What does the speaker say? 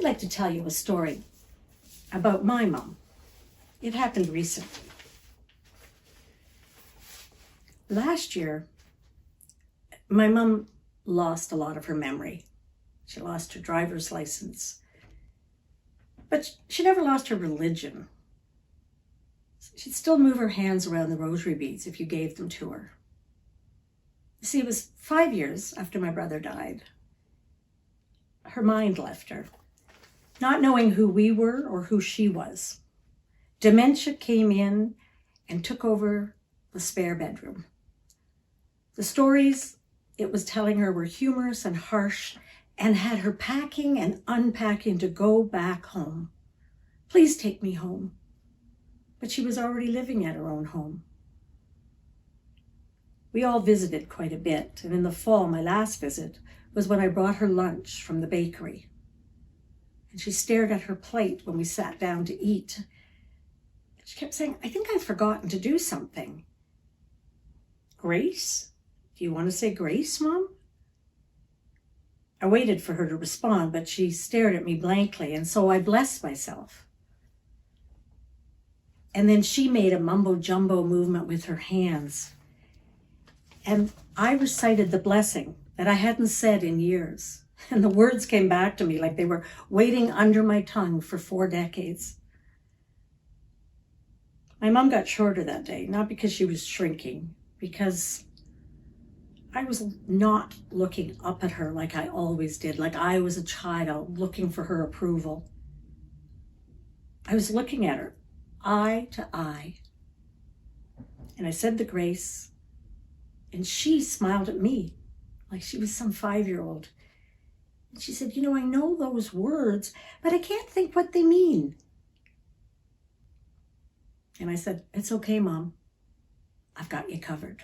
like to tell you a story about my mom. It happened recently. Last year, my mom lost a lot of her memory. She lost her driver's license, but she never lost her religion. She'd still move her hands around the rosary beads if you gave them to her. You see, it was 5 years after my brother died. Her mind left her, not knowing who we were or who she was. Dementia came in and took over the spare bedroom. The stories it was telling her were humorous and harsh and had her packing and unpacking to go back home. Please take me home. But she was already living at her own home. We all visited quite a bit, and in the fall, my last visit was when I brought her lunch from the bakery. And she stared at her plate when we sat down to eat. She kept saying, "I think I've forgotten to do something." "Grace? Do you want to say grace, Mom?" I waited for her to respond, but she stared at me blankly, and so I blessed myself. And then she made a mumbo-jumbo movement with her hands. And I recited the blessing that I hadn't said in years. And the words came back to me like they were waiting under my tongue for 4 decades. My mom got shorter that day, not because she was shrinking, because I was not looking up at her like I always did, like I was a child looking for her approval. I was looking at her, eye to eye. And I said the grace, and she smiled at me like she was some 5-year-old. And she said, "I know those words, but I can't think what they mean." And I said, "It's okay, Mom. I've got you covered."